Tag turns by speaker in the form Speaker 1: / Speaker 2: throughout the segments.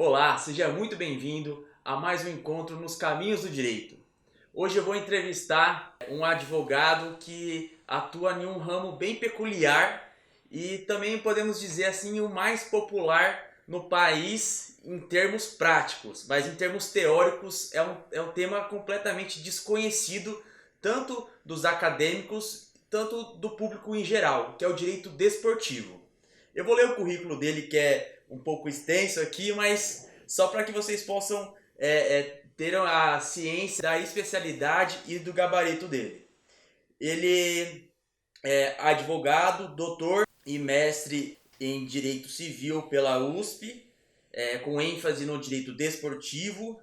Speaker 1: Olá, seja muito bem-vindo a mais um encontro nos Caminhos do Direito. Hoje eu vou entrevistar um advogado que atua em um ramo bem peculiar e também podemos dizer assim o mais popular no país em termos práticos, mas em termos teóricos é um tema completamente desconhecido tanto dos acadêmicos, tanto do público em geral, que é o direito desportivo. Eu vou ler o currículo dele, que é um pouco extenso aqui, mas só para que vocês possam ter a ciência da especialidade e do gabarito dele. Ele é advogado, doutor e mestre em Direito Civil pela USP, com ênfase no direito desportivo.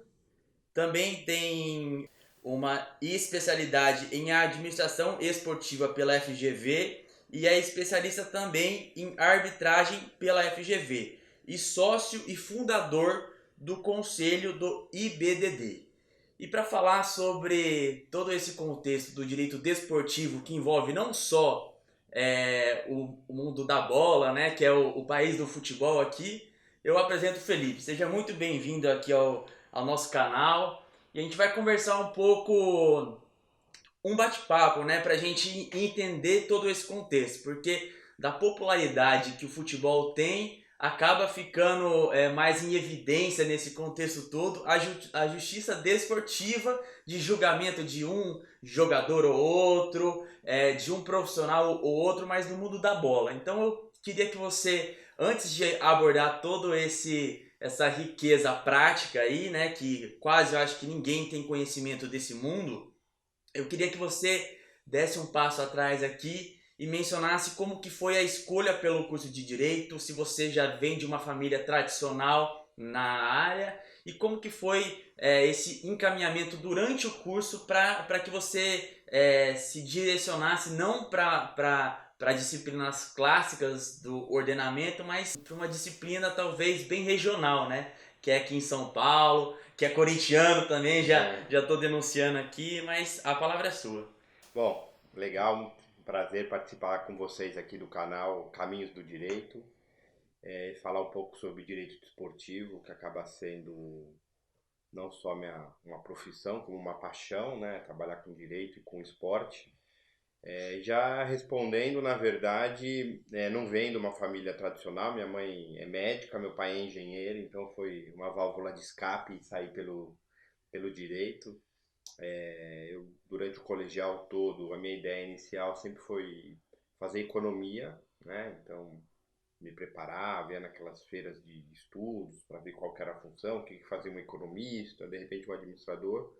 Speaker 1: Também tem uma especialidade em administração esportiva pela FGV e é especialista também em arbitragem pela FGV e sócio e fundador do conselho do IBDD. E para falar sobre todo esse contexto do direito desportivo que envolve não só o mundo da bola, né, que é o país do futebol aqui, eu apresento o Felipe. Seja muito bem-vindo aqui ao nosso canal e a gente vai conversar um pouco, um bate-papo, né, para a gente entender todo esse contexto, porque da popularidade que o futebol tem, acaba ficando mais em evidência nesse contexto todo a justiça desportiva de julgamento de um jogador ou outro, de um profissional ou outro, mas no mundo da bola. Então eu queria que você, antes de abordar todo essa riqueza prática aí, né, que quase eu acho que ninguém tem conhecimento desse mundo, eu queria que você desse um passo atrás aqui e mencionasse como que foi a escolha pelo curso de Direito, se você já vem de uma família tradicional na área e como que foi esse encaminhamento durante o curso para que você se direcionasse não para disciplinas clássicas do ordenamento, mas para uma disciplina talvez bem regional, né? Que é aqui em São Paulo, que é corintiano também, já estou denunciando aqui, mas a palavra é sua.
Speaker 2: Bom, legal, um prazer participar com vocês aqui do canal Caminhos do Direito, falar um pouco sobre direito desportivo, que acaba sendo não só uma profissão, como uma paixão, né? Trabalhar com direito e com esporte. Já respondendo, na verdade, não venho de uma família tradicional, minha mãe é médica, meu pai é engenheiro, então foi uma válvula de escape sair pelo direito. Durante o colegial todo, a minha ideia inicial sempre foi fazer economia, né? Então, me preparar, ver naquelas feiras de estudos para ver qual que era a função, o que fazia um economista, de repente um administrador.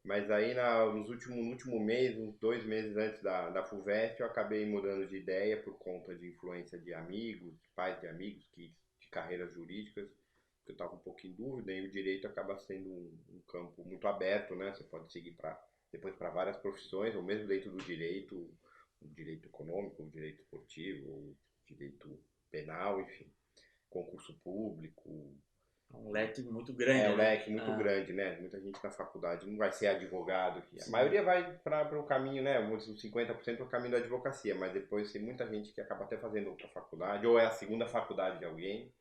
Speaker 2: Mas aí no último mês, uns 2 meses antes da FUVEST, eu acabei mudando de ideia por conta de influência de amigos, de pais de amigos de carreiras jurídicas, que eu estava um pouco em dúvida, e o direito acaba sendo um campo muito aberto, né? Você pode seguir depois para várias profissões, ou mesmo dentro do direito, o direito econômico, o direito esportivo, o direito penal, enfim, concurso público.
Speaker 1: É um leque muito
Speaker 2: É
Speaker 1: grande,
Speaker 2: um
Speaker 1: né?
Speaker 2: leque muito grande, né? Muita gente na faculdade não vai ser advogado aqui. A maioria vai para o caminho, né? Uns 50% para o caminho da advocacia, mas depois tem muita gente que acaba até fazendo outra faculdade, ou é a segunda faculdade de alguém.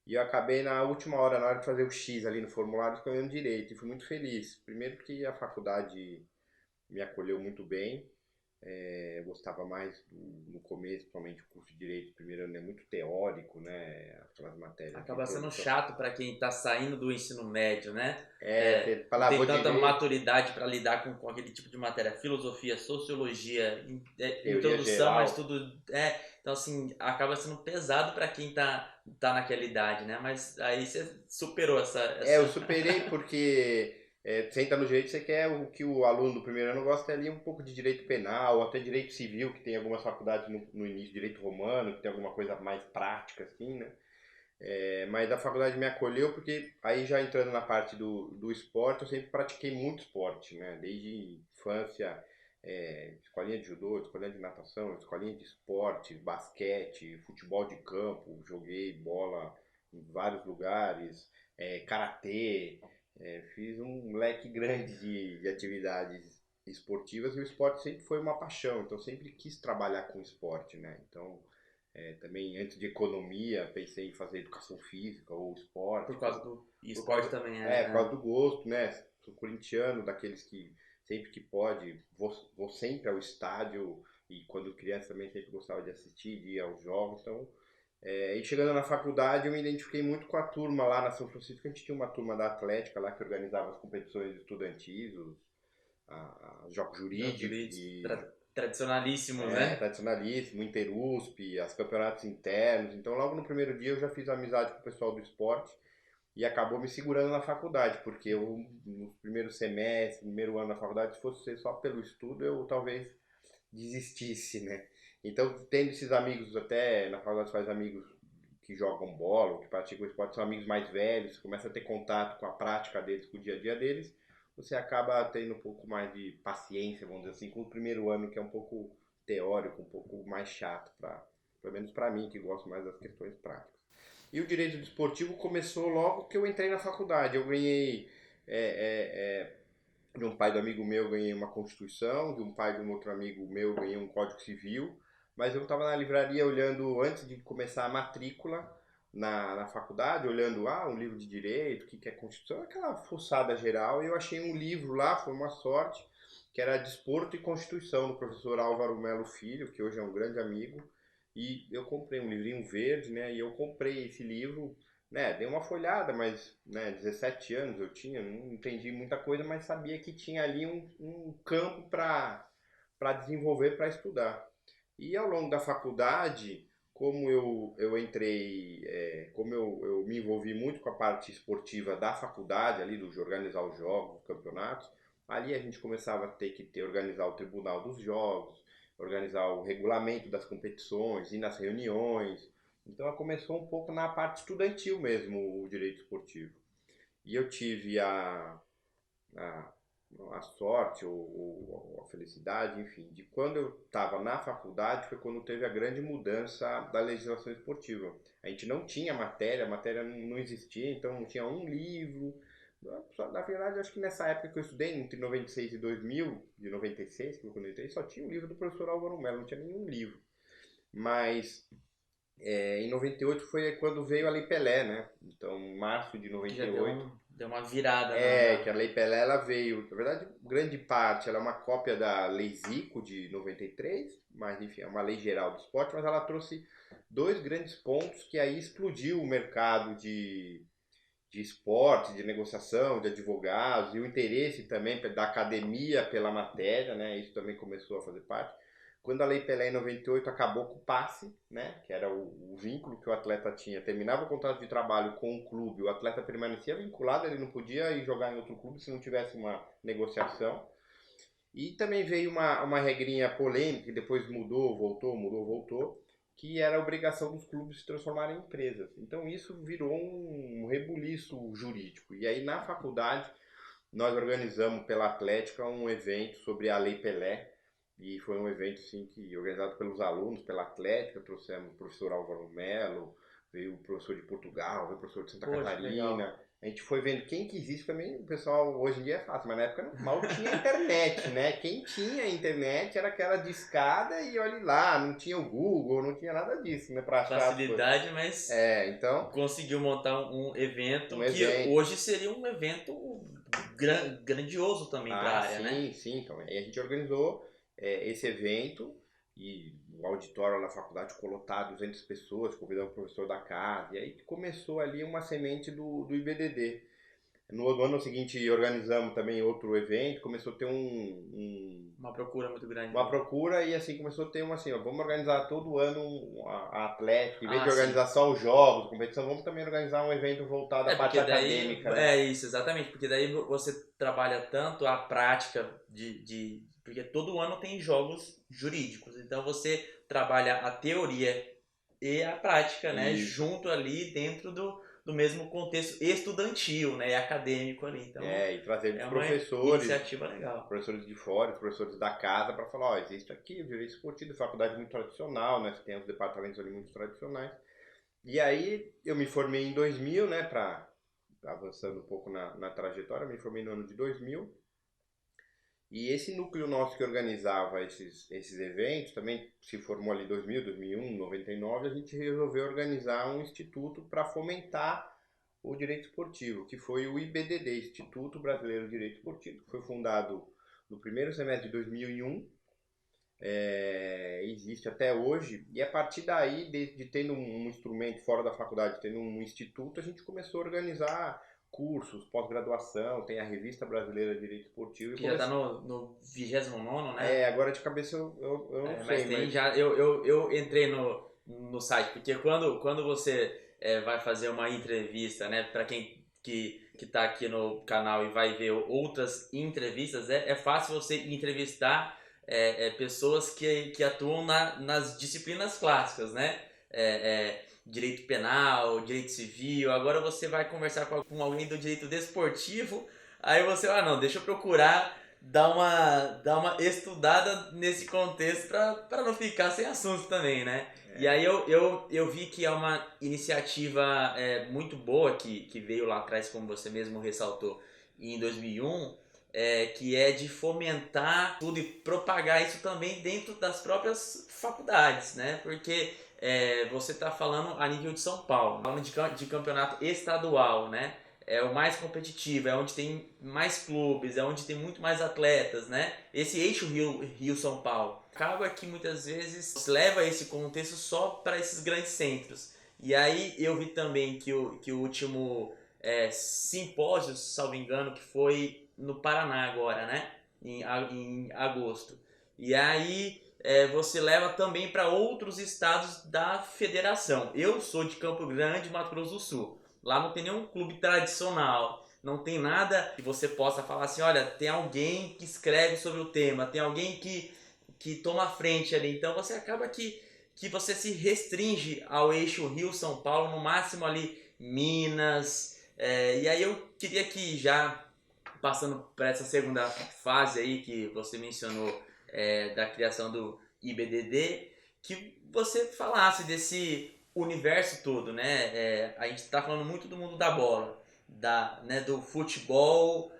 Speaker 2: E eu acabei na última hora, na hora de fazer o X ali no formulário, escolhendo direito. E fui muito feliz. Primeiro porque a faculdade me acolheu muito bem. Eu gostava mais no começo, principalmente o curso de Direito, primeiro ano é muito teórico, né? Aquelas matérias de
Speaker 1: Acaba sendo
Speaker 2: introdução.
Speaker 1: chato para quem está saindo do ensino médio, né?
Speaker 2: Você
Speaker 1: Não
Speaker 2: fala,
Speaker 1: tem
Speaker 2: vou
Speaker 1: tanta
Speaker 2: direito,
Speaker 1: maturidade para lidar com aquele tipo de matéria, filosofia, sociologia,
Speaker 2: teoria
Speaker 1: introdução, mas
Speaker 2: geral.
Speaker 1: tudo então assim acaba sendo pesado para quem tá naquela idade, né? Mas aí você superou
Speaker 2: Eu
Speaker 1: essa.
Speaker 2: superei porque você entra no direito, você quer o que o aluno do primeiro ano gosta é ali um pouco de direito penal, ou até direito civil, que tem algumas faculdades no início, direito romano, que tem alguma coisa mais prática, assim, né? Mas a faculdade me acolheu porque aí já entrando na parte do esporte, eu sempre pratiquei muito esporte, né? Desde infância, escolinha de judô, escolinha de natação, escolinha de esporte, basquete, futebol de campo, joguei bola em vários lugares, karatê, fiz um leque grande de atividades esportivas e o esporte sempre foi uma paixão, então sempre quis trabalhar com esporte, né? Então Também, antes de economia, pensei em fazer educação física ou esporte.
Speaker 1: Por causa do
Speaker 2: Por
Speaker 1: esporte
Speaker 2: causa,
Speaker 1: também
Speaker 2: por causa do gosto, né? Sou corintiano, daqueles que sempre que pode, vou sempre ao estádio e quando criança também sempre gostava de assistir, de ir aos jogos. Então, e chegando na faculdade eu me identifiquei muito com a turma lá na São Francisco. A gente tinha uma turma da Atlética lá que organizava as competições estudantis, os jogos
Speaker 1: jogos
Speaker 2: jurídicos
Speaker 1: jurídicos
Speaker 2: e
Speaker 1: tradicionalíssimos, né?
Speaker 2: tradicionalíssimo, Interusp, as campeonatos internos. Então, logo no primeiro dia eu já fiz amizade com o pessoal do esporte e acabou me segurando na faculdade, porque eu, no primeiro semestre, no primeiro ano da faculdade, se fosse ser só pelo estudo, eu talvez desistisse, né? Então, tendo esses amigos, até na faculdade faz amigos que jogam bola, que praticam esporte, são amigos mais velhos, começa a ter contato com a prática deles, com o dia a dia deles, você acaba tendo um pouco mais de paciência, vamos dizer assim, com o primeiro ano, que é um pouco teórico, um pouco mais chato, pelo menos para mim, que gosto mais das questões práticas. E o direito desportivo começou logo que eu entrei na faculdade. Eu ganhei, de um pai do amigo meu, ganhei uma Constituição, de um pai de um outro amigo meu, ganhei um Código Civil. Mas eu estava na livraria olhando, antes de começar a matrícula na faculdade, olhando um livro de direito, o que é Constituição, aquela fuçada geral. E eu achei um livro lá, foi uma sorte, que era Desporto e Constituição, do professor Álvaro Melo Filho, que hoje é um grande amigo. E eu comprei um livrinho verde, né? E eu comprei esse livro, né? Dei uma folhada, mas, né? 17 anos eu tinha, não entendi muita coisa, mas sabia que tinha ali um campo para desenvolver, para estudar. E ao longo da faculdade, como eu entrei, como eu me envolvi muito com a parte esportiva da faculdade, ali de organizar os jogos, os campeonatos, ali a gente começava a ter que organizar o tribunal dos jogos, organizar o regulamento das competições, ir nas reuniões. Então começou um pouco na parte estudantil mesmo o direito esportivo. E eu tive a, a sorte ou a felicidade, enfim, de quando eu estava na faculdade foi quando teve a grande mudança da legislação esportiva. A gente não tinha matéria, a matéria não existia, então não tinha um livro. Na verdade, acho que nessa época que eu estudei, entre 96 e 2000, de 96, que eu quando eu entrei, só tinha o livro do professor Álvaro Melo, não tinha nenhum livro. Mas em 98 foi quando veio a Lei Pelé, né? Então, em março de
Speaker 1: Que já
Speaker 2: 98,
Speaker 1: deu uma virada
Speaker 2: que a Lei Pelé ela veio, na verdade, grande parte, ela é uma cópia da Lei Zico de 93, mas enfim, é uma lei geral do esporte, mas ela trouxe dois grandes pontos que aí explodiu o mercado de esporte, de negociação, de advogados e o interesse também da academia pela matéria, né? Isso também começou a fazer parte. Quando a Lei Pelé em 98 acabou com o passe, né? Que era o vínculo que o atleta tinha, terminava o contrato de trabalho com o clube, o atleta permanecia vinculado, ele não podia ir jogar em outro clube se não tivesse uma negociação. E também veio uma regrinha polêmica, que depois mudou, voltou, que era a obrigação dos clubes se transformarem em empresas. Então isso virou um rebuliço jurídico. E aí na faculdade nós organizamos pela Atlética um evento sobre a Lei Pelé. E foi um evento assim, organizado pelos alunos, pela Atlética, trouxemos o professor Álvaro Melo, veio o professor de Portugal, veio o professor de Santa
Speaker 1: Poxa, legal.
Speaker 2: Catarina. A gente foi vendo quem que existe também, o pessoal hoje em dia é fácil, mas na época mal tinha internet, né? Quem tinha internet era aquela discada e olhe lá, não tinha o Google, não tinha nada disso, né, para achar as coisas.
Speaker 1: Facilidade, mas
Speaker 2: Então,
Speaker 1: conseguiu montar um evento
Speaker 2: um
Speaker 1: que
Speaker 2: evento.
Speaker 1: hoje seria um evento grandioso também para a área, né?
Speaker 2: Sim, sim. Então, aí a gente organizou esse evento e o auditório na faculdade ficou lotado, 200 pessoas, convidamos o professor da casa, e aí começou ali uma semente do IBDD. No ano seguinte organizamos também outro evento, começou a ter
Speaker 1: Uma procura muito grande.
Speaker 2: uma procura e assim começou a ter uma assim, ó, vamos organizar todo ano a Atlética, em vez de
Speaker 1: Sim.
Speaker 2: organizar só os jogos, a competição, vamos também organizar um evento voltado à parte
Speaker 1: Porque daí
Speaker 2: acadêmica, né?
Speaker 1: isso, exatamente, porque daí você trabalha tanto a prática porque todo ano tem jogos jurídicos, então você trabalha a teoria e a prática, né,
Speaker 2: Isso.
Speaker 1: junto ali dentro do mesmo contexto estudantil, né, e acadêmico ali. Então
Speaker 2: E trazer
Speaker 1: é
Speaker 2: os
Speaker 1: uma
Speaker 2: professores,
Speaker 1: iniciativa legal.
Speaker 2: professores de fora, os professores da casa, para falar, ó, existe aqui o direito esportivo, faculdade muito tradicional, né? Você tem os departamentos ali muito tradicionais. E aí eu me formei em 2000, né, avançando um pouco na trajetória, me formei no ano de 2000. E esse núcleo nosso que organizava esses eventos também se formou ali em 2000, 2001, 99. A gente resolveu organizar um instituto para fomentar o direito esportivo, que foi o IBDD, Instituto Brasileiro de Direito Esportivo, que foi fundado no primeiro semestre de 2001. Existe até hoje, e a partir daí, de tendo um instrumento fora da faculdade, tendo um instituto, a gente começou a organizar cursos, pós-graduação, tem a Revista Brasileira de Direito Esportivo.
Speaker 1: Que já tá no 29º, né?
Speaker 2: Agora de cabeça eu não
Speaker 1: Mas
Speaker 2: sei,
Speaker 1: tem
Speaker 2: mas
Speaker 1: já. Eu entrei no site, porque quando você vai fazer uma entrevista, né? Para quem que tá aqui no canal e vai ver outras entrevistas, é fácil você entrevistar pessoas que atuam nas disciplinas clássicas, né? Direito penal, direito civil. Agora você vai conversar com alguém do direito desportivo, aí você, não, deixa eu procurar dar uma estudada nesse contexto para não ficar sem assunto também, né? E aí eu vi que é uma iniciativa muito boa que veio lá atrás, como você mesmo ressaltou, em 2001, que é de fomentar tudo e propagar isso também dentro das próprias faculdades, né? Porque você está falando a nível de São Paulo, falando de campeonato estadual, né? É o mais competitivo, é onde tem mais clubes, é onde tem muito mais atletas, né? Esse eixo Rio-São Paulo. Acaba que muitas vezes leva esse contexto só para esses grandes centros. E aí eu vi também que o último simpósio, salvo engano, que foi no Paraná agora, né? Em agosto. E aí você leva também para outros estados da federação. Eu sou de Campo Grande, Mato Grosso do Sul. Lá não tem nenhum clube tradicional, não tem nada que você possa falar assim, olha, tem alguém que escreve sobre o tema, tem alguém que toma a frente ali. Então você acaba que você se restringe ao eixo Rio-São Paulo, no máximo ali Minas. E aí eu queria que já passando para essa segunda fase aí que você mencionou da criação do IBDD, que você falasse desse universo todo, né? A gente está falando muito do mundo da bola, né, do futebol,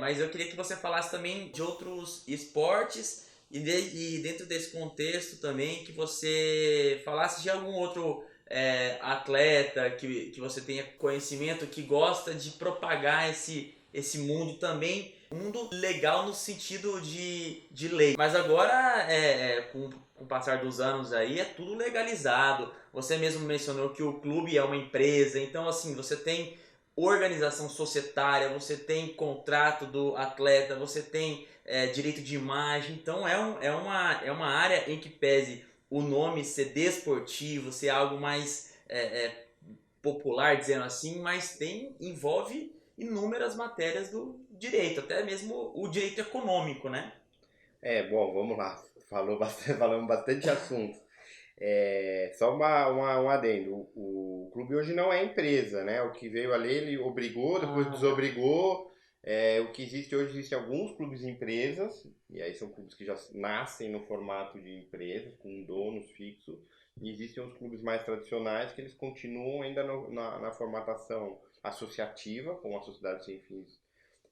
Speaker 1: mas eu queria que você falasse também de outros esportes e dentro desse contexto também que você falasse de algum outro atleta que você tenha conhecimento que gosta de propagar esse mundo também, mundo legal no sentido de lei. Mas agora, com o passar dos anos aí, é tudo legalizado. Você mesmo mencionou que o clube é uma empresa, então assim, você tem organização societária, você tem contrato do atleta, você tem direito de imagem, então é uma área em que pese o nome ser desportivo, ser algo mais popular, dizendo assim, mas envolve inúmeras matérias do direito, até mesmo o direito econômico, né?
Speaker 2: bom, vamos lá. Falamos bastante assunto. Só um adendo. O clube hoje não é empresa, né? O que veio ali, ele obrigou, depois desobrigou. O que existe hoje, existem alguns clubes empresas, e aí são clubes que já nascem no formato de empresas, com donos fixos. E existem os clubes mais tradicionais que eles continuam ainda na formatação associativa, com a sociedade sem fins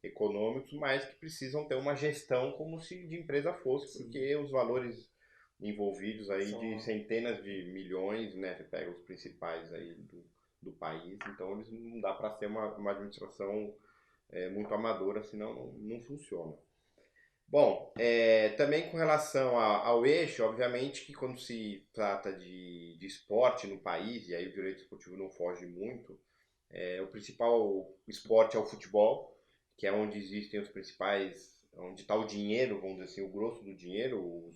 Speaker 2: econômicos, mas que precisam ter uma gestão como se de empresa fosse,
Speaker 1: Sim.
Speaker 2: porque os valores envolvidos aí
Speaker 1: São-
Speaker 2: de centenas de milhões, né? Você pega os principais aí do país, então eles não dá para ser uma administração muito amadora, senão não funciona. Bom, também com relação ao eixo, obviamente que quando se trata de esporte no país, e aí o direito esportivo não foge muito, o principal esporte é o futebol, que é onde existem os principais, onde está o dinheiro, vamos dizer assim, o grosso do dinheiro, o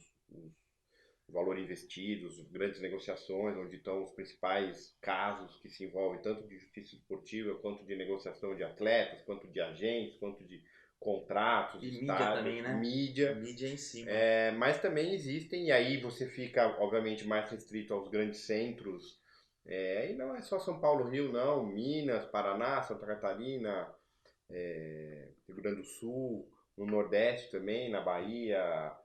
Speaker 2: valor investido, as grandes negociações, onde estão os principais casos que se envolvem tanto de justiça esportiva, quanto de negociação de atletas, quanto de agentes, quanto de contratos,
Speaker 1: E mídia
Speaker 2: estádios,
Speaker 1: também, né?
Speaker 2: mídia.
Speaker 1: Mídia em cima.
Speaker 2: Mas também existem, e aí você fica, obviamente, mais restrito aos grandes centros. E não é só São Paulo, Rio, não. Minas, Paraná, Santa Catarina, Rio Grande do Sul, no Nordeste também, na Bahia,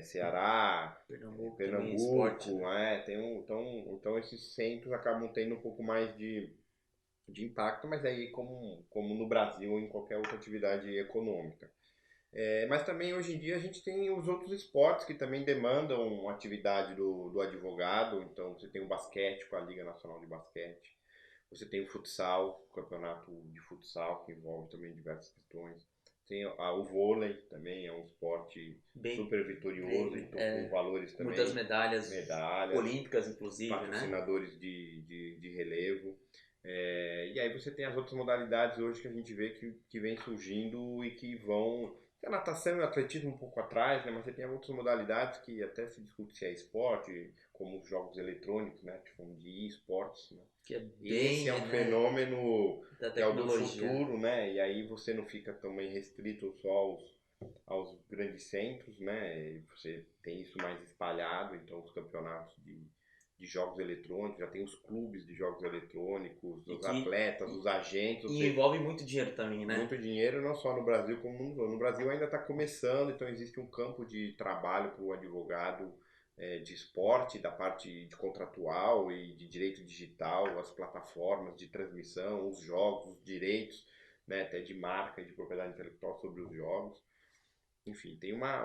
Speaker 2: Ceará,
Speaker 1: Pernambuco também, esporte,
Speaker 2: Pernambuco.
Speaker 1: né?
Speaker 2: Então esses centros acabam tendo um pouco mais de impacto, mas aí como no Brasil ou em qualquer outra atividade econômica. Mas também hoje em dia a gente tem os outros esportes que também demandam atividade do advogado. Então você tem o basquete com a Liga Nacional de Basquete, você tem o futsal, o campeonato de futsal que envolve também diversas questões. Tem o vôlei também, é um esporte
Speaker 1: Bem,
Speaker 2: super vitorioso, então com valores
Speaker 1: muitas
Speaker 2: também,
Speaker 1: medalhas
Speaker 2: medalhas,
Speaker 1: olímpicas, inclusive, né?
Speaker 2: patrocinadores de relevo. E aí você tem as outras modalidades hoje que a gente vê que vem surgindo e que vão. A natação e o atletismo um pouco atrás, né? Mas você tem outras modalidades que até se discute se é esporte, como os jogos eletrônicos, né? Tipo de esportes, né?
Speaker 1: Que é
Speaker 2: Esse é
Speaker 1: bem,
Speaker 2: um
Speaker 1: né,
Speaker 2: fenômeno
Speaker 1: da
Speaker 2: que é o do
Speaker 1: tecnologia.
Speaker 2: futuro, né? E aí você não fica também restrito só aos grandes centros, né? E você tem isso mais espalhado, então os campeonatos de jogos eletrônicos, já tem os clubes de jogos eletrônicos,
Speaker 1: E
Speaker 2: os
Speaker 1: que
Speaker 2: atletas, os agentes, ou
Speaker 1: e
Speaker 2: seja,
Speaker 1: envolve muito dinheiro também, né?
Speaker 2: muito dinheiro não só no Brasil como no mundo. No Brasil ainda está começando, então existe um campo de trabalho para o advogado de esporte, da parte de contratual e de direito digital, as plataformas de transmissão, os jogos, os direitos, né, até de marca e de propriedade intelectual sobre os jogos. Enfim, tem uma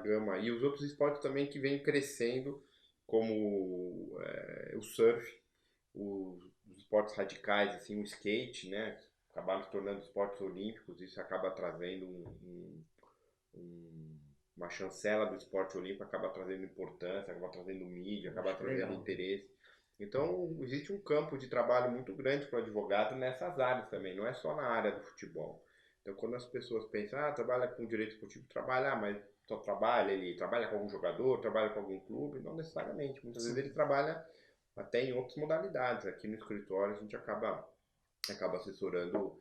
Speaker 2: gama. E os outros esportes também que vêm crescendo, como o surf, os esportes radicais, assim, o skate, né? Acabaram se tornando esportes olímpicos, isso acaba trazendo um, uma chancela do esporte olímpico, acaba trazendo importância, acaba trazendo mídia, acaba
Speaker 1: Acho
Speaker 2: trazendo
Speaker 1: legal.
Speaker 2: interesse. Então, existe um campo de trabalho muito grande para o advogado nessas áreas também, não é só na área do futebol. Então, quando as pessoas pensam, trabalha com direito esportivo, trabalha, mas só trabalha, ele trabalha com algum jogador, trabalha com algum clube, não necessariamente. Muitas vezes ele
Speaker 1: Sim.
Speaker 2: trabalha até em outras modalidades. Aqui no escritório a gente acaba assessorando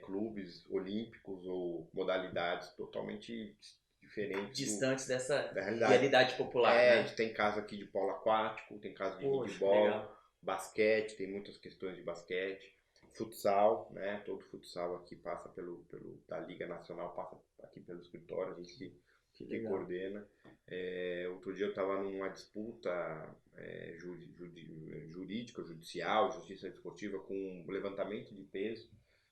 Speaker 2: clubes olímpicos ou modalidades totalmente diferentes
Speaker 1: Distantes dessa
Speaker 2: da realidade.
Speaker 1: realidade popular,
Speaker 2: A
Speaker 1: né?
Speaker 2: gente tem caso aqui de polo aquático, tem caso de
Speaker 1: Poxa, que
Speaker 2: handball,
Speaker 1: legal.
Speaker 2: basquete, tem muitas questões de basquete, futsal, né? Todo futsal aqui passa da Liga Nacional, passa aqui pelo escritório, a gente
Speaker 1: Que
Speaker 2: que
Speaker 1: legal.
Speaker 2: coordena. Outro dia eu estava numa disputa jurídica, judicial, justiça desportiva, com levantamento de peso,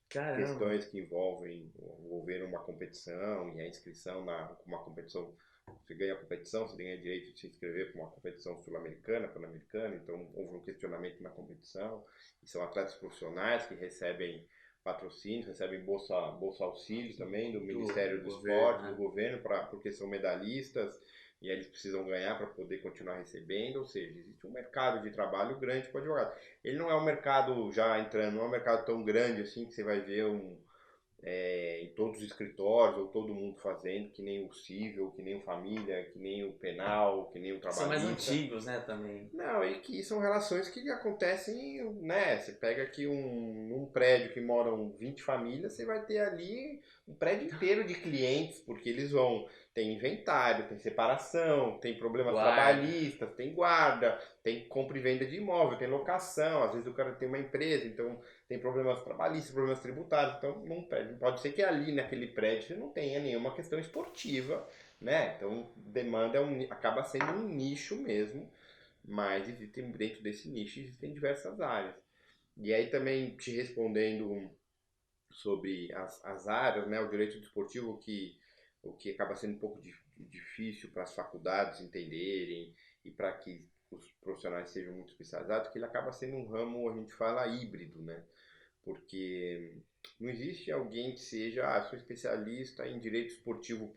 Speaker 1: Caramba.
Speaker 2: questões que envolveram uma competição e a inscrição na uma competição. Você ganha a competição, você ganha direito de se inscrever para uma competição sul-americana, pan-americana, então houve um questionamento na competição. E são atletas profissionais que recebem patrocínio, recebem bolsa auxílio também do
Speaker 1: Do
Speaker 2: Ministério do
Speaker 1: governo,
Speaker 2: Esporte, do
Speaker 1: né?
Speaker 2: governo, porque são medalhistas e aí eles precisam ganhar para poder continuar recebendo. Ou seja, existe um mercado de trabalho grande para o advogado. Ele não é um mercado já entrando, não é um mercado tão grande assim que você vai ver em todos os escritórios, ou todo mundo fazendo, que nem o civil, que nem o família, que nem o penal, que nem o
Speaker 1: São mais
Speaker 2: trabalhista.
Speaker 1: antigos, né, também.
Speaker 2: Não, e que são relações que acontecem, né? Você pega aqui um prédio que moram 20 famílias, você vai ter ali um prédio inteiro de clientes, porque eles vão, tem inventário, tem separação, tem problemas
Speaker 1: Guarda.
Speaker 2: trabalhistas, tem guarda, tem compra e venda de imóvel, tem locação, às vezes o cara tem uma empresa, então tem problemas trabalhistas, problemas tributários, então não pode ser que ali naquele prédio você não tenha nenhuma questão esportiva, né? Então demanda acaba sendo um nicho mesmo, mas existem dentro desse nicho existem diversas áreas. E aí também te respondendo sobre as áreas, né, o direito desportivo, o que acaba sendo um pouco difícil para as faculdades entenderem e para que os profissionais sejam muito especializados, que ele acaba sendo um ramo, a gente fala, híbrido, né? Porque não existe alguém que seja, sou especialista em direito esportivo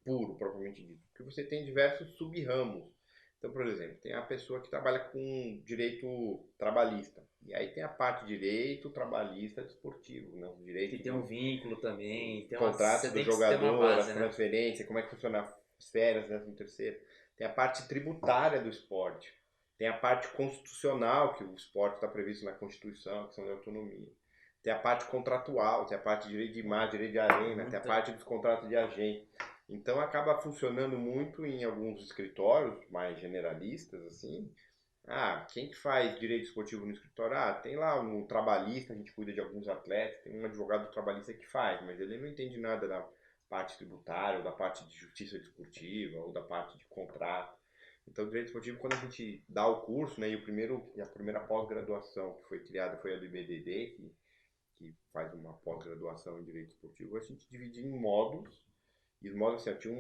Speaker 2: puro, propriamente dito, porque você tem diversos sub-ramos. Então, por exemplo, tem a pessoa que trabalha com direito trabalhista, e aí tem a parte de direito trabalhista desportivo, né? O
Speaker 1: Que
Speaker 2: direito
Speaker 1: tem um
Speaker 2: do
Speaker 1: vínculo também. Tem uma,
Speaker 2: contratos
Speaker 1: você
Speaker 2: do
Speaker 1: tem que ter uma
Speaker 2: jogador, as
Speaker 1: base, né?
Speaker 2: transferências, como é que funciona as férias, né, no terceiro. Tem a parte tributária do esporte. Tem a parte constitucional, que o esporte está previsto na Constituição, a questão de autonomia. Tem a parte contratual, tem a parte de direito de imagem, direito de arena, tem a
Speaker 1: Muita.
Speaker 2: parte dos contratos de agente. Então acaba funcionando muito em alguns escritórios mais generalistas, assim. Quem que faz direito esportivo no escritório? Tem lá um trabalhista, a gente cuida de alguns atletas, tem um advogado trabalhista que faz, mas ele não entende nada da parte tributária, ou da parte de justiça desportiva, ou da parte de contrato. Então, direito esportivo, quando a gente dá o curso, né, e a primeira pós-graduação que foi criada foi a do IBDD, que faz uma pós-graduação em Direito Esportivo, a gente dividia em módulos, e os módulos, assim, tinha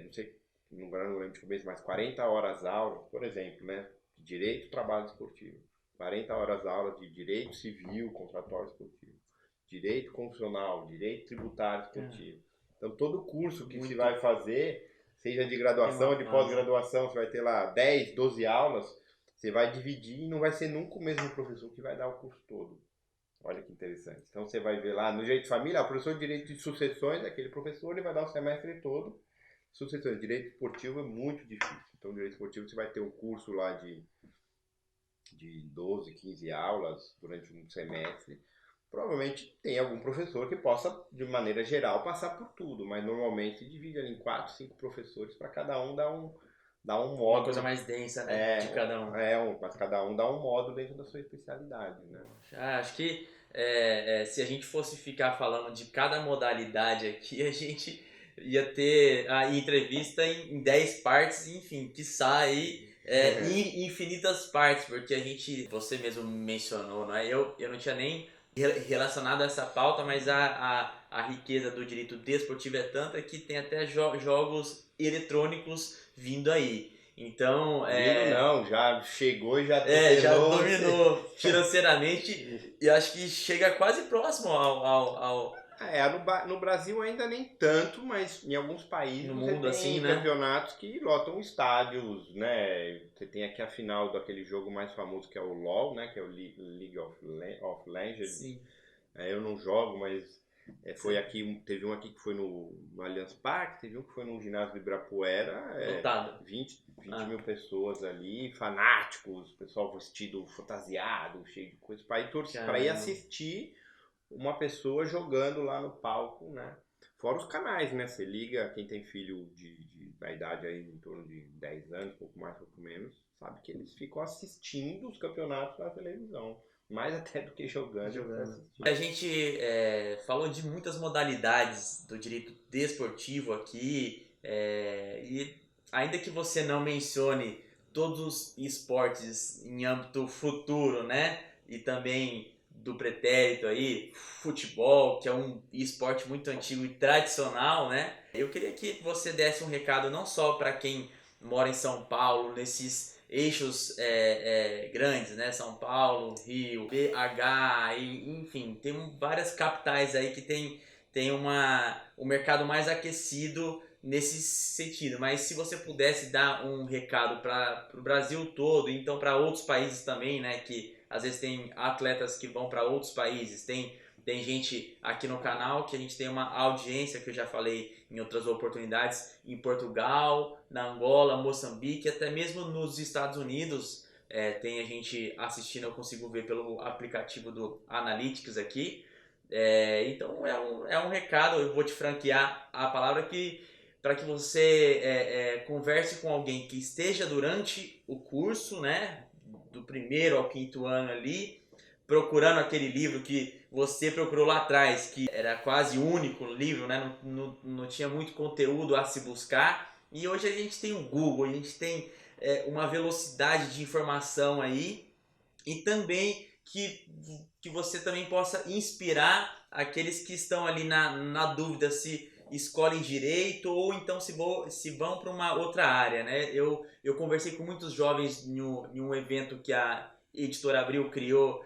Speaker 2: não sei, agora não lembro de cabeça, mas 40 horas aula, por exemplo, né, de Direito do Trabalho Esportivo, 40 horas aula de Direito Civil, Contratual Esportivo, Direito Constitucional, Direito Tributário Esportivo. Então, todo curso que se vai fazer, seja de graduação ou de pós-graduação, você vai ter lá 10, 12 aulas, você vai dividir e não vai ser nunca o mesmo professor que vai dar o curso todo. Olha que interessante. Então você vai ver lá no Direito de Família, o professor de Direito de Sucessões, aquele professor, ele vai dar o semestre todo. Sucessões, Direito Esportivo é muito difícil. Então, Direito Esportivo você vai ter um curso lá de 12, 15 aulas durante um semestre. Provavelmente tem algum professor que possa, de maneira geral, passar por tudo, mas normalmente divide ali em 4, 5 professores para cada um dar um módulo.
Speaker 1: Uma coisa mais densa, né? De cada um.
Speaker 2: Mas cada um dá um módulo dentro da sua especialidade, né?
Speaker 1: Acho que se a gente fosse ficar falando de cada modalidade aqui, a gente ia ter a entrevista em 10 partes, enfim, quiçá aí em infinitas partes, porque você mesmo mencionou, não é? Eu não tinha nem relacionado a essa pauta, mas a riqueza do direito desportivo é tanta que tem até jogos eletrônicos vindo aí. Então,
Speaker 2: não, já chegou e já
Speaker 1: dominou financeiramente e acho que chega quase próximo ao
Speaker 2: no Brasil ainda nem tanto, mas em alguns países
Speaker 1: no
Speaker 2: você
Speaker 1: mundo,
Speaker 2: tem
Speaker 1: assim, né?
Speaker 2: campeonatos que lotam estádios, né? Você tem aqui a final daquele jogo mais famoso que é o LoL, né? Que é o League of Legends.
Speaker 1: Sim.
Speaker 2: Eu não jogo, mas foi aqui, teve um aqui que foi no Allianz Parque, teve um que foi no ginásio do Ibirapuera,
Speaker 1: Lotado.
Speaker 2: 20 mil pessoas ali, fanáticos, pessoal vestido fantasiado, cheio de coisa, para ir assistir uma pessoa jogando lá no palco, né? Fora os canais, né? Você liga, quem tem filho da idade aí em torno de 10 anos, pouco mais, pouco menos, sabe que eles ficam assistindo os campeonatos na televisão. Mais até do que jogando.
Speaker 1: A gente falou de muitas modalidades do direito desportivo aqui, e ainda que você não mencione todos os esportes em âmbito futuro, né? E também do pretérito aí, futebol, que é um esporte muito antigo e tradicional, né? Eu queria que você desse um recado não só para quem mora em São Paulo, nesses eixos grandes, né? São Paulo, Rio, BH, enfim, tem várias capitais aí que tem um mercado mais aquecido nesse sentido. Mas se você pudesse dar um recado para o Brasil todo, então para outros países também, né? Que às vezes tem atletas que vão para outros países, tem gente aqui no canal que a gente tem uma audiência, que eu já falei em outras oportunidades, em Portugal, na Angola, Moçambique, até mesmo nos Estados Unidos. Tem a gente assistindo, eu consigo ver pelo aplicativo do Analytics aqui. Então é um recado, eu vou te franquear a palavra para que você converse com alguém que esteja durante o curso, né, do primeiro ao quinto ano ali, procurando aquele livro que você procurou lá atrás, que era quase único livro, né? Não tinha muito conteúdo a se buscar. E hoje a gente tem o Google, a gente tem uma velocidade de informação aí, e também que você também possa inspirar aqueles que estão ali na dúvida se escolhem direito ou então se vão para uma outra área, né? Eu conversei com muitos jovens em um evento que a Editora Abril criou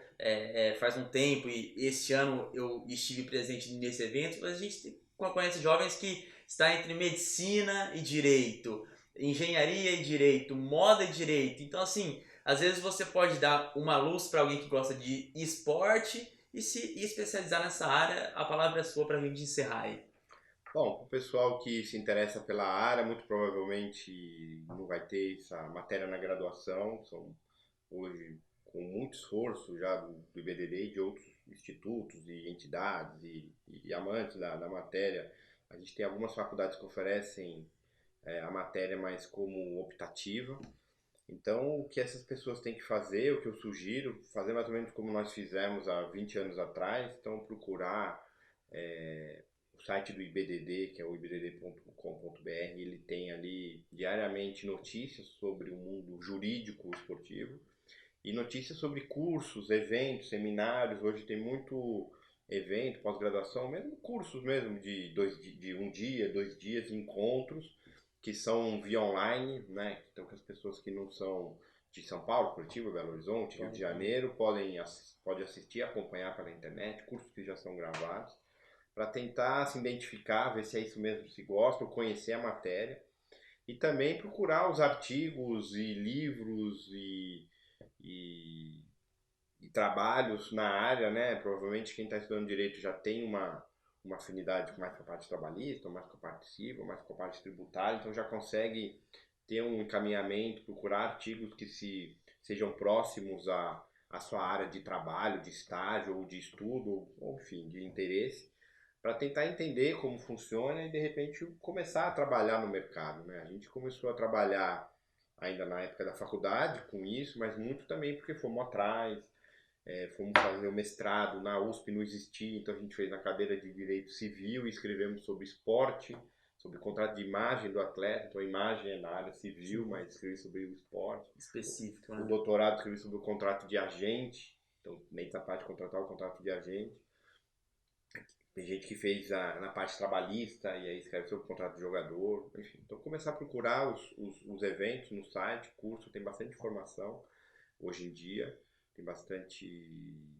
Speaker 1: faz um tempo, e este ano eu estive presente nesse evento. A gente conhece jovens que está entre medicina e direito, engenharia e direito, moda e direito. Então, assim, às vezes você pode dar uma luz para alguém que gosta de esporte e se especializar nessa área. A palavra é sua para a gente encerrar aí.
Speaker 2: Bom, o pessoal que se interessa pela área, muito provavelmente não vai ter essa matéria na graduação. São hoje, com muito esforço já do IBDD e de outros institutos e entidades e amantes da matéria, a gente tem algumas faculdades que oferecem a matéria mais como optativa. Então, o que essas pessoas têm que fazer, o que eu sugiro, fazer mais ou menos como nós fizemos há 20 anos atrás, então procurar o site do IBDD, que é o ibdd.com.br, ele tem ali diariamente notícias sobre o mundo jurídico esportivo e notícias sobre cursos, eventos, seminários. Hoje tem evento, pós-graduação, mesmo cursos mesmo de um dia, 2 dias, encontros que são via online, né? Então que as pessoas que não são de São Paulo, Curitiba, Belo Horizonte, Rio de Janeiro, podem assistir, acompanhar pela internet, cursos que já são gravados, para tentar se identificar, ver se é isso mesmo que se gosta, ou conhecer a matéria, e também procurar os artigos e livros e, e trabalhos na área, né? Provavelmente quem está estudando direito já tem uma afinidade mais com a parte trabalhista, mais com a parte civil, mais com a parte tributária, então já consegue ter um encaminhamento, procurar artigos que sejam próximos à sua área de trabalho, de estágio ou de estudo, ou enfim, de interesse, para tentar entender como funciona e de repente começar a trabalhar no mercado, né? A gente começou a trabalhar ainda na época da faculdade com isso, mas muito também porque fomos atrás, fomos fazer o mestrado na USP, não existia, então a gente fez na cadeira de Direito Civil e escrevemos sobre esporte, sobre o contrato de imagem do atleta, então a imagem é na área civil, mas escrevi sobre o esporte.
Speaker 1: Específico, né?
Speaker 2: O doutorado escrevi sobre o contrato de agente, então dentro da parte contratual, o contrato de agente. Tem gente que fez na parte trabalhista e aí escreve sobre o contrato de jogador, enfim. Então começar a procurar os eventos no site, curso, tem bastante informação hoje em dia, tem bastante...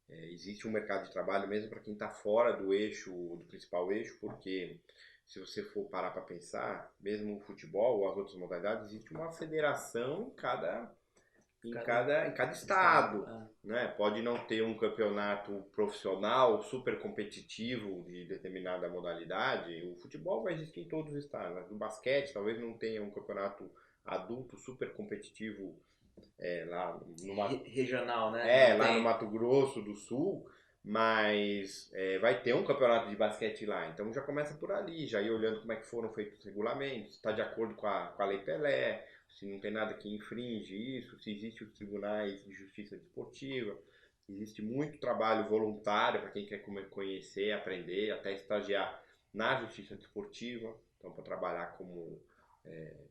Speaker 2: existe um mercado de trabalho mesmo para quem está fora do eixo, do principal eixo, porque se você for parar para pensar, mesmo o futebol ou as outras modalidades, existe uma federação em cada estado, né? Pode não ter um campeonato profissional super competitivo de determinada modalidade. O futebol vai existir em todos os estados, mas o basquete talvez não tenha um campeonato adulto super competitivo lá no
Speaker 1: regional, né?
Speaker 2: lá no Mato Grosso do Sul, mas vai ter um campeonato de basquete lá, então já começa por ali, já ir olhando como é que foram feitos os regulamentos, se está de acordo com a Lei Pelé, se não tem nada que infringe isso, se existem os tribunais de justiça desportiva, existe muito trabalho voluntário para quem quer conhecer, aprender, até estagiar na justiça desportiva, então para trabalhar como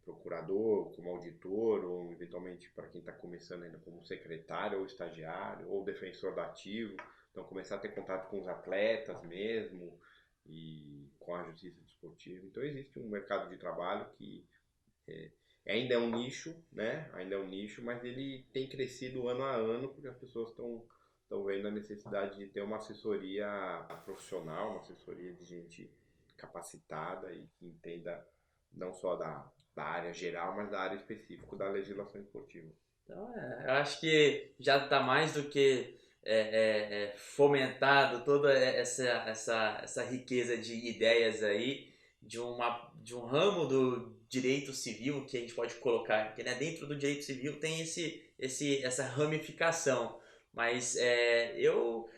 Speaker 2: procurador, como auditor, ou eventualmente para quem está começando ainda como secretário ou estagiário, ou defensor da ativo, então começar a ter contato com os atletas mesmo e com a justiça desportiva. Então existe um mercado de trabalho que ainda é um nicho, né? Ainda é um nicho, mas ele tem crescido ano a ano porque as pessoas estão vendo a necessidade de ter uma assessoria profissional, uma assessoria de gente capacitada e que entenda não só da área geral, mas da área específica da legislação esportiva.
Speaker 1: Então, eu acho que já está mais do que fomentado toda essa riqueza de ideias aí, de um ramo do direito civil que a gente pode colocar, porque né, dentro do direito civil tem essa ramificação, mas eu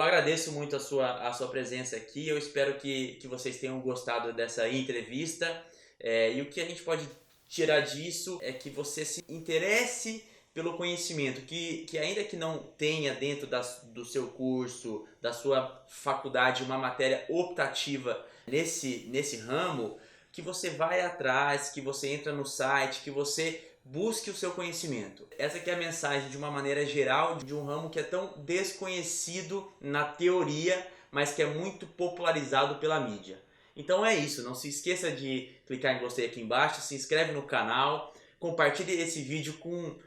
Speaker 1: agradeço muito a sua presença aqui, eu espero que vocês tenham gostado dessa entrevista, e o que a gente pode tirar disso é que você se interesse pelo conhecimento, que ainda que não tenha dentro do seu curso, da sua faculdade, uma matéria optativa nesse ramo, que você vai atrás, que você entra no site, que você busque o seu conhecimento. Essa que é a mensagem de uma maneira geral de um ramo que é tão desconhecido na teoria, mas que é muito popularizado pela mídia. Então é isso, não se esqueça de clicar em gostei aqui embaixo, se inscreve no canal, compartilhe esse vídeo com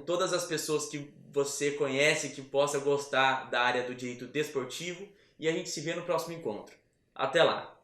Speaker 1: todas as pessoas que você conhece que possa gostar da área do direito desportivo e a gente se vê no próximo encontro. Até lá!